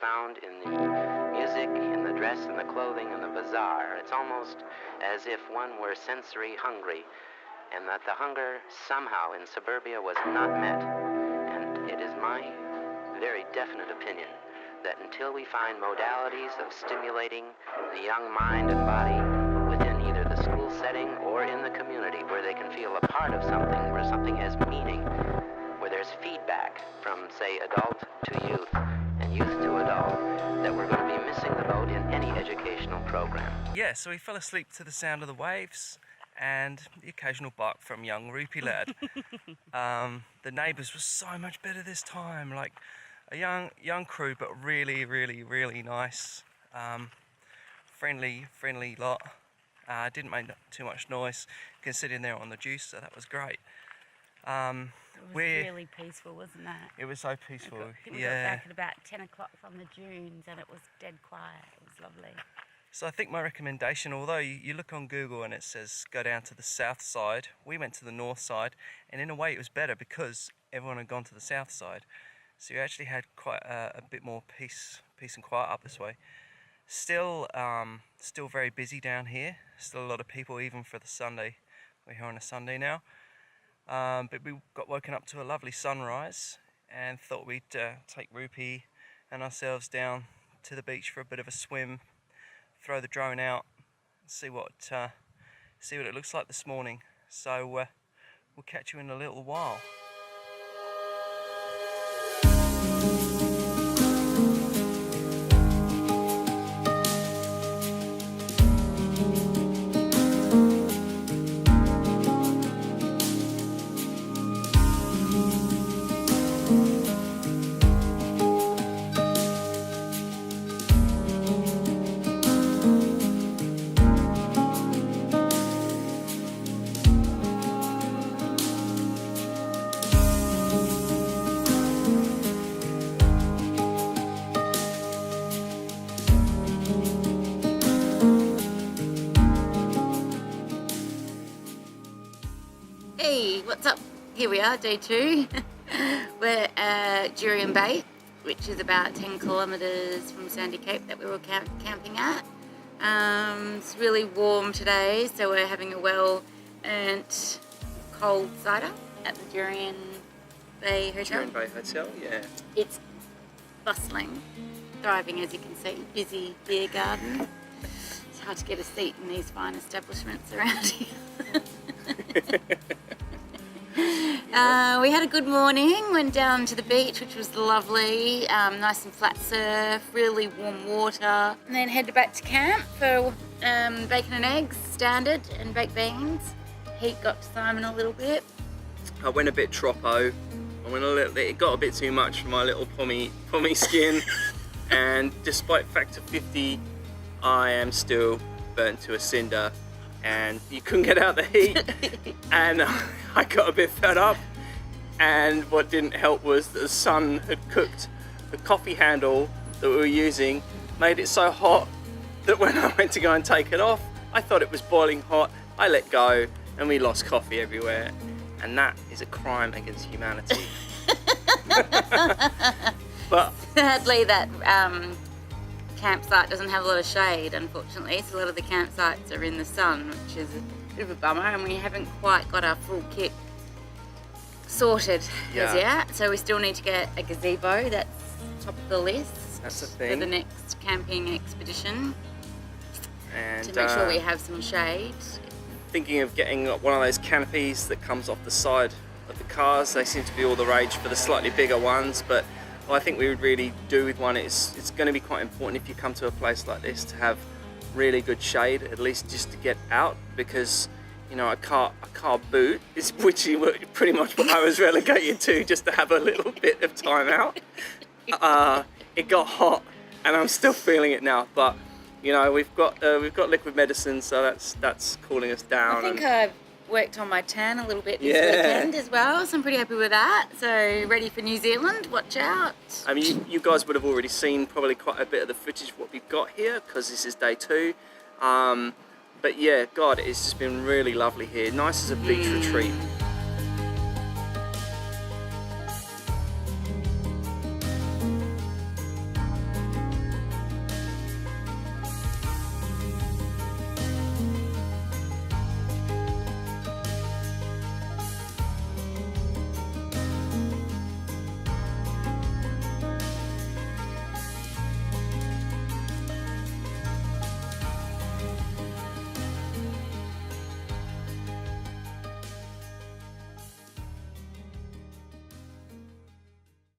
found in the music, in the dress, in the clothing, in the bazaar. It's almost as if one were sensory hungry, and that the hunger somehow in suburbia was not met. And it is my very definite opinion that until we find modalities of stimulating the young mind and body within either the school setting or in the community where they can feel a part of something, where something has meaning, where there's feedback from, say, adult to youth and youth to adult, that we're going to be missing the boat in any educational program. Yeah, so we fell asleep to the sound of the waves and the occasional bark from young Rupee lad. The neighbours were so much better this time, like a young crew, but really nice, friendly lot. Didn't make too much noise considering they're on the juice, so that was great. It was really peaceful, wasn't that? It was so peaceful. We got back at about 10 o'clock from the dunes and it was dead quiet. It was lovely. So I think my recommendation, although you look on Google and it says go down to the south side, we went to the north side, and in a way it was better because everyone had gone to the south side. So you actually had quite a bit more peace and quiet up this way. Still very busy down here. Still a lot of people, even for the Sunday. We're here on a Sunday now. But we got woken up to a lovely sunrise and thought we'd take Rupee and ourselves down to the beach for a bit of a swim, throw the drone out, and see what it looks like this morning. So we'll catch you in a little while. Hey, what's up? Here we are, day 2. We're at Jurien Bay, which is about 10 kilometres from Sandy Cape that we were camping at. It's really warm today, so we're having a well-earned cold cider at the Jurien Bay Hotel. Jurien Bay Hotel, yeah. It's bustling, thriving, as you can see. Busy beer garden. It's hard to get a seat in these fine establishments around here. We had a good morning, went down to the beach, which was lovely, nice and flat surf, really warm water, and then headed back to camp for bacon and eggs, standard, and baked beans. Heat got to Simon a little bit. I went a bit troppo. It got a bit too much for my little pommy skin, and despite factor 50, I am still burnt to a cinder. And you couldn't get out the heat, and I got a bit fed up, and what didn't help was that the sun had cooked the coffee handle that we were using, made it so hot that when I went to go and take it off, I thought it was boiling hot. I let go and we lost coffee everywhere, and that is a crime against humanity. But sadly that campsite doesn't have a lot of shade, unfortunately, so a lot of the campsites are in the sun, which is a bit of a bummer, and we haven't quite got our full kit sorted as yet, so we still need to get a gazebo. That's top of the list. That's the thing. For the next camping expedition, and to make sure we have some shade. Thinking of getting one of those canopies that comes off the side of the cars. They seem to be all the rage for the slightly bigger ones, but what I think we would really do with one is, it's going to be quite important if you come to a place like this to have really good shade, at least just to get out, because you know, a car boot is pretty much what I was relegated to, just to have a little bit of time out. It got hot and I'm still feeling it now, but you know, we've got liquid medicine, so that's cooling us down. I think I've worked on my tan a little bit this weekend as well, so I'm pretty happy with that. So ready for New Zealand, watch out. I mean, you guys would have already seen probably quite a bit of the footage of what we've got here, because this is day 2. But yeah, God, it's just been really lovely here. Nice as a beach retreat.